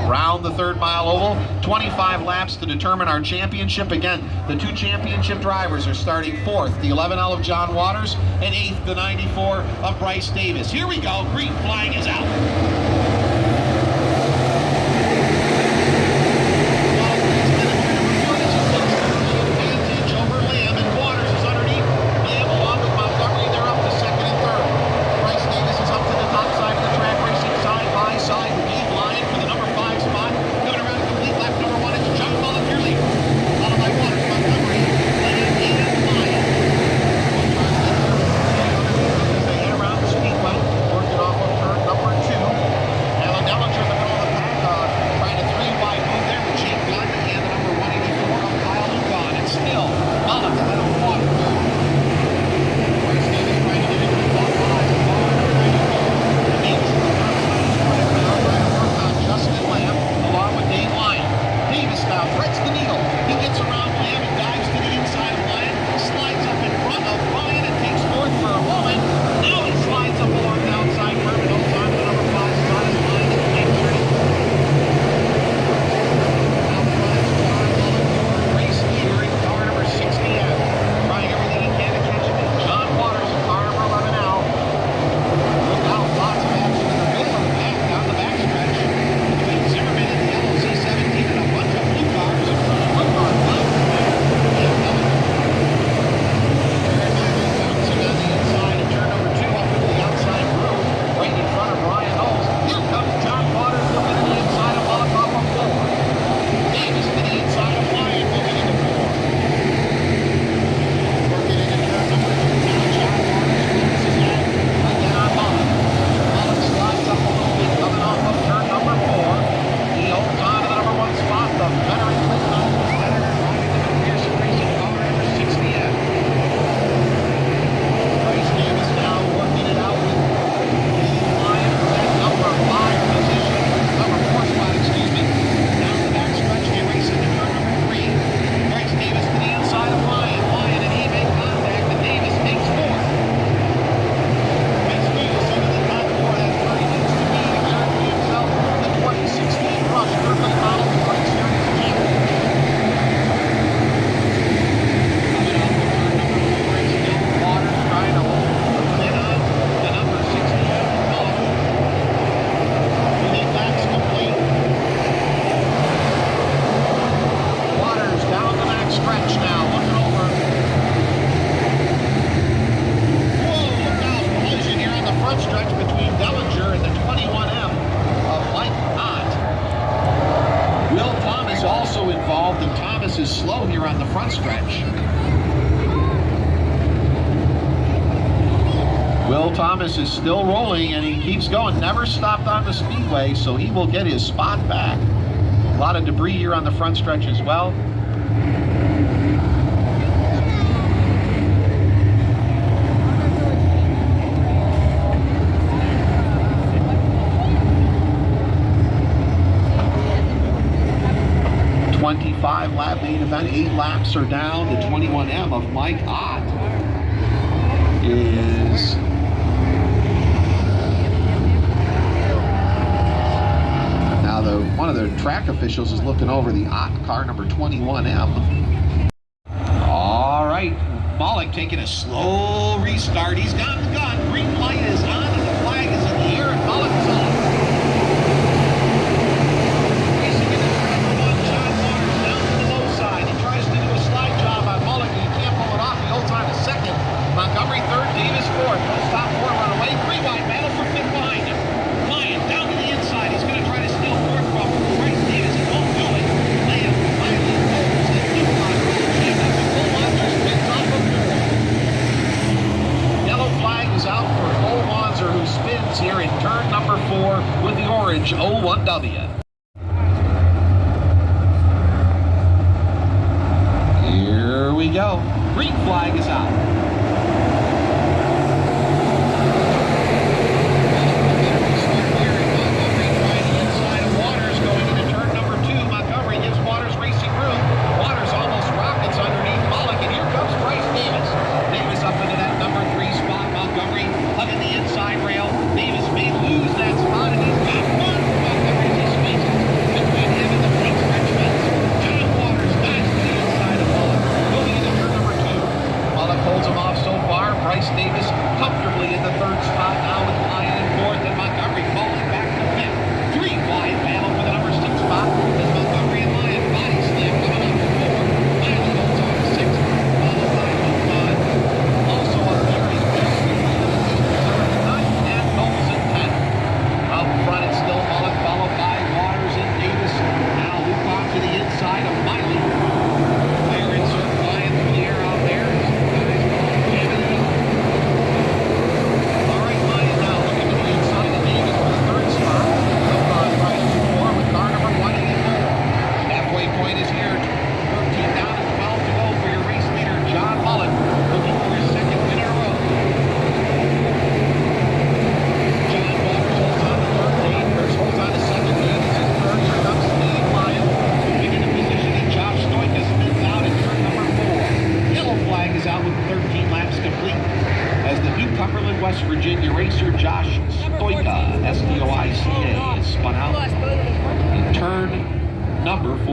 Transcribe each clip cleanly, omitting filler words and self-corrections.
round the 3rd mile oval. 25 laps to determine our championship. Again, the 2 championship drivers are starting 4th, the 11L of John Waters, and 8th, the 94 of Bryce Davis. Here we go, green flag is out. Is slow here on the front stretch. Will Thomas is still rolling and he keeps going. Never stopped on the speedway, so he will get his spot back. A lot of debris here on the front stretch as well. Lap main event, 8 laps are down. The 21M of Mike Ott is now one of the track officials is looking over the Ott car number 21M. All right, Mollick taking a slow restart. He's got the gun. Green light is on and the flag is in the air and Mollick is on. Montgomery 3rd, Davis 4th. Those top 4 run away. 3 wide battle for 5th line. Lyon down to the inside. He's going to try to steal 4th from Bryce Davis. He won't do it. Lamb finally holds the blue line. Full Wanzer spins off of 4. Yellow flag is out for Cole Wanzer, who spins here in turn number 4 with the orange 01W. Here we go. Green flag is out.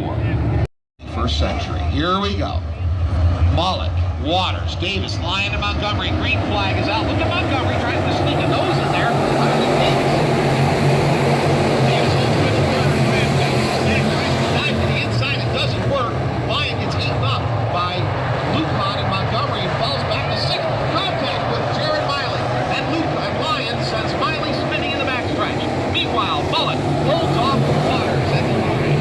4. First century. Here we go. Mollick, Waters, Davis, Lyon, and Montgomery. Green flag is out. Look at Montgomery trying to sneak a nose in there. Davis holds good ground. Dive to the inside. It doesn't work. Lyon gets eaten up by Lupon and Montgomery and falls back to 6th. Contact with Jared Miley. And Lyon sends Miley spinning in the backstretch. Meanwhile, Mollick holds off Waters at the line.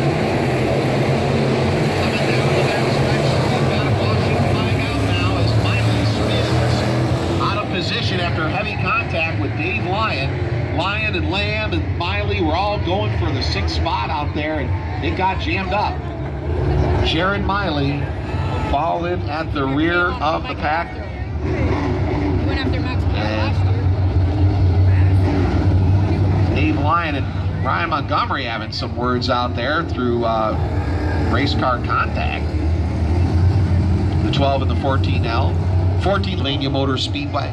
Coming down the backstretch. We've got a caution flag out now as Miley spins out of position after heavy contact with Dave Lyon. Lyon and Lamb and Miley were all going for the 6th spot out there, and it got jammed up. Jared Miley falling at the rear of the pack. Dave Lyon and Ryan Montgomery having some words out there through race car contact. The 12 and the 14L. 14 Lania Motor Speedway.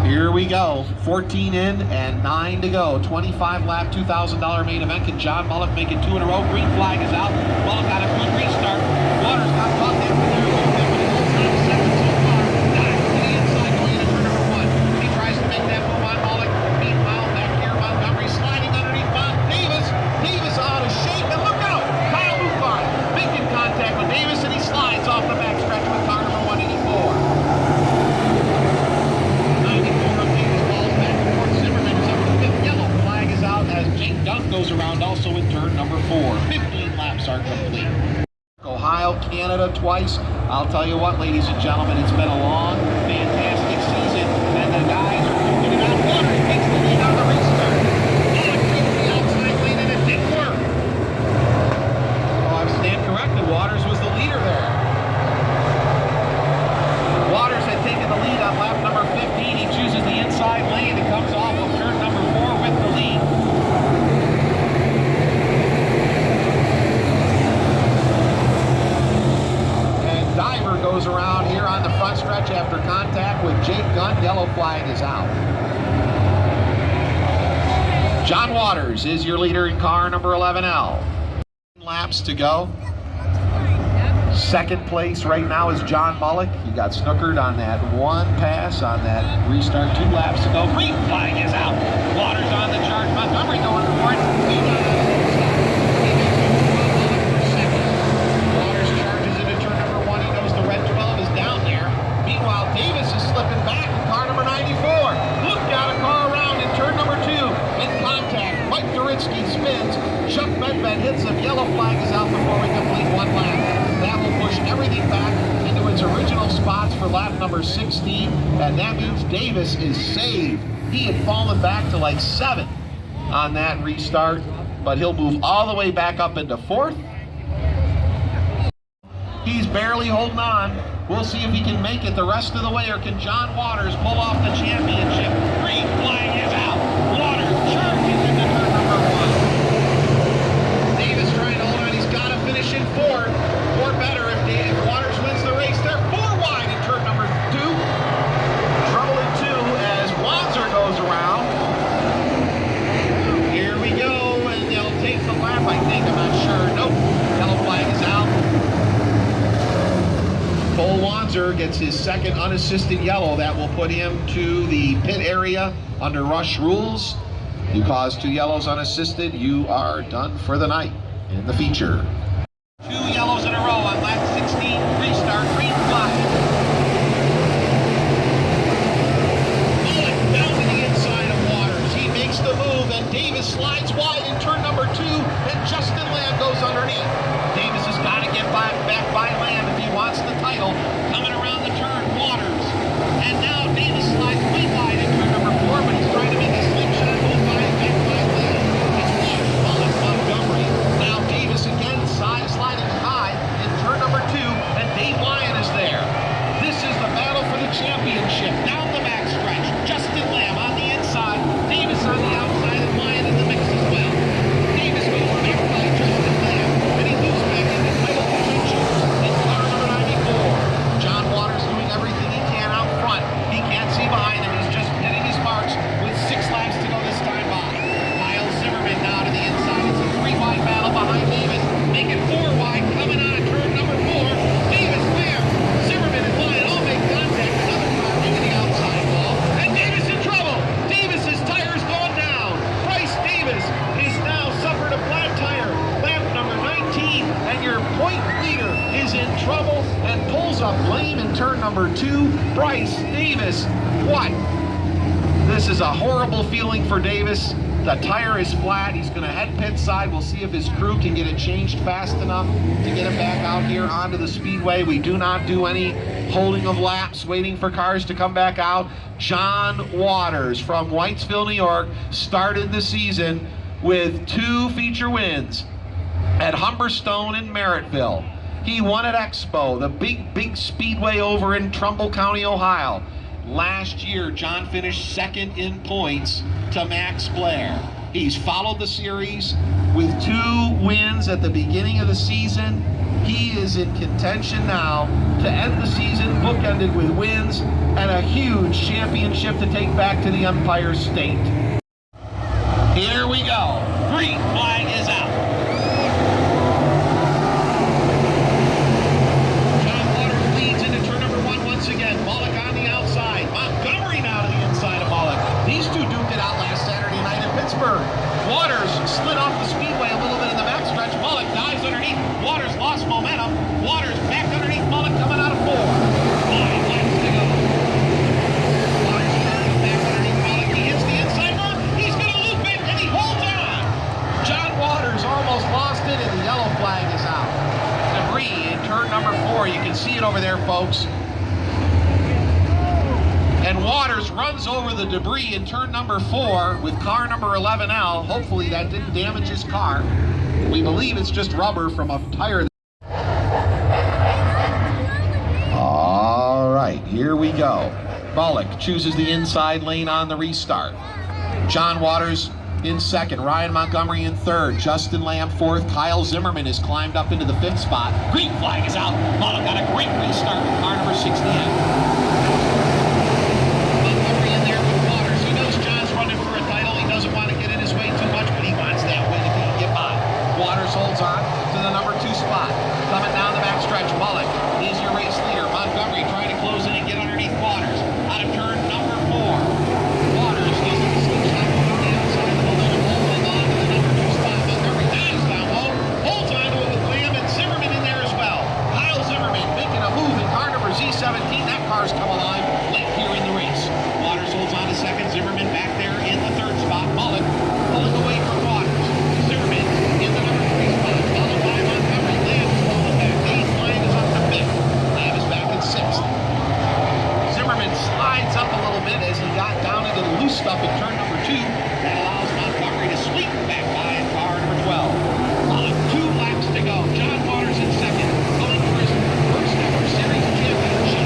Here we go. 14 in and 9 to go. 25 lap, $2,000 main event. Can John Mollick make it 2 in a row? Green flag is out. Mollick got a good restart. Waters got caught there for there a little bit, but he holds on to 7th so far. Dives to the inside going into turn number 1. He tries to make that move on Mollick. Meanwhile, back here, Montgomery sliding underneath Davis. Davis out of shape, and look out! Kyle Lupon making contact with Davis, and he slides off the backstretch with car number 184. As Jake Dunk goes around also in turn number 4. 15 laps are complete. Ohio, Canada twice. I'll tell you what, ladies and gentlemen, it's been a long, fantastic season, and the guys are moving it out. Waters takes the lead on the restart. Mollick takes the outside lane, and it didn't work. Oh, I stand corrected. Waters was the leader there. Waters had taken the lead on lap number 15. He chooses the inside lane and comes off of turn number 4 with the lead. Diver goes around here on the front stretch after contact with Jake Gunn. Yellow flag is out. John Waters is your leader in car number 11L. Laps to go. Second place right now is John Mollick. He got snookered on that one pass on that restart. 2 laps to go. Green flag is out. Waters on the charge. Montgomery going for it. Davis is slipping back in car number 94. Look out, a car around in turn number 2. In contact, Mike Duritsky spins. Chuck Medved hits him. Yellow flag is out before we complete 1 lap. That will push everything back into its original spots for lap number 16. And that means Davis is saved. He had fallen back to like 7th on that restart, but he'll move all the way back up into 4th. He's barely holding on. We'll see if he can make it the rest of the way, or can John Waters pull off the championship. Green flag is out. Waters charges into turn number 1. Davis trying to hold on. He's got to finish in 4th. Or better if Waters wins the race. They're 4 wide in turn number 2. Trouble in 2 as Wanzer goes around. Here we go, and they'll take the lap, I think. I'm not sure. Nope. Yellow flag is out. Cole Wanzer gets his second unassisted yellow. That will put him to the pit area under rush rules. You cause 2 yellows unassisted, you are done for the night in the feature. 2 yellows in a row on lap 16. Restart, green flag. Mollick down to the inside of Waters. He makes the move, and Davis slides wide in turn number 2, and Justin Lamb goes underneath. Davis has got to get back by Lamb if he wants the title. Coming around the turn, Waters. And now Davis slides way wide in turn number 4, but he's trying to make a slingshot move by Lamb. It's Waters, Mollick, Montgomery. Now Davis again sliding high in turn number 2, and Dave Lyon is there. This is the battle for the championship. Down the backstretch, Justin Lamb on the inside, Davis on the outside, and Lyon in the mix as well. Davis goes back by Justin Lamb, and he moves back into title contention in car number 94. John Waters doing everything he can out front. He trouble and pulls up lame in turn number 2. Bryce Davis, what? This is a horrible feeling for Davis. The tire is flat. He's going to head pit side. We'll see if his crew can get it changed fast enough to get him back out here onto the speedway. We do not do any holding of laps, waiting for cars to come back out. John Waters from Whitesville, New York, started the season with 2 feature wins at Humberstone and Merrittville. He won at Expo, the big speedway over in Trumbull County, Ohio. Last year, John finished 2nd in points to Max Blair. He's followed the series with 2 wins at the beginning of the season. He is in contention now to end the season bookended with wins and a huge championship to take back to the Empire State. Here we go. Green flag is out. John Waters leads into turn number 1 once again. Mollick on the outside. Montgomery now to the inside of Mollick. These two duked it out last Saturday night in Pittsburgh. Waters slid off the speedway a little bit in the backstretch. Mollick dives underneath. Waters lost momentum. Waters back underneath Mollick coming out of 4. 5 laps to go. Waters turns back underneath Mollick. He hits the inside run. He's going to loop it, and he holds on. John Waters almost lost it, and the yellow flag is out. Debris in turn number 4. You can see it over there, folks. And Waters runs over the debris in turn number 4 with car number 11L. Hopefully that didn't damage his car. We believe it's just rubber from a tire. All right, here we go. Mollick chooses the inside lane on the restart. John Waters in 2nd, Ryan Montgomery in 3rd, Justin Lamb 4th, Kyle Zimmerman has climbed up into the 5th spot. Green flag is out. Mollick got a great restart with car number 60. Holds on to the number 2 spot. Coming down the backstretch, Mollick is your race leader. Montgomery trying to close in and get underneath Waters. Out of turn number 4. Waters does the switch up on the outside of the balloon, holding on to the number 2 spot. Montgomery dives down low, holds on to it with Lamb and Zimmerman in there as well. Kyle Zimmerman making a move in car number Z17. That car's come alive late here in the race. Waters holds on to 2nd. Zimmerman back there in the 3rd spot. Mollick pulling away from Waters. Zimmerman in the number 3 spot, followed by Montgomery. Lamb is falling back. Dave Line is up to 5th. Lamb is back in 6th. Zimmerman slides up a little bit as he got down into the loose stuff in turn number 2. That allows Montgomery to sweep back by in car number 12. 2 laps to go. John Waters in 2nd, going for his first ever series championship.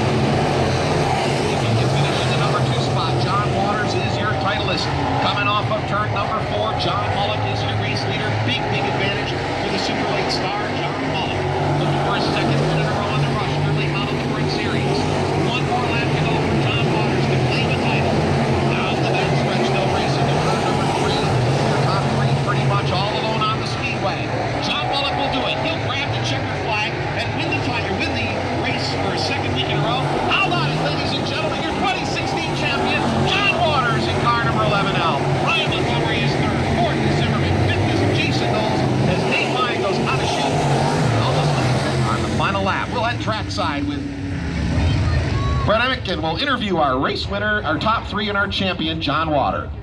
If he can finish in the number 2 spot, John Waters is your titleist. Coming off of turn number 4, John Mollick is your race leader. Big advantage for the Super Late star, John Mollick. Looking for his 2nd win in a row on the Rush Early Model Touring Series. 1 more lap to go for John Waters to claim a title. Down the backstretch, though, racing to turn number 3. Your top 3 pretty much all alone on the speedway. John Mollick will do it. He'll grab the checkered flag and win the race for a 2nd week in a row. How about it, ladies and gentlemen? Your 2016 champion, John Waters in car number 11L. Ryan Montgomery is 3rd. 4th is Zimmerman. 5th is Jason Knowles as Dave Line goes out of shoot. Almost on the final lap. We'll head trackside with Brett Emick and we'll interview our race winner, our top 3 and our champion, John Waters.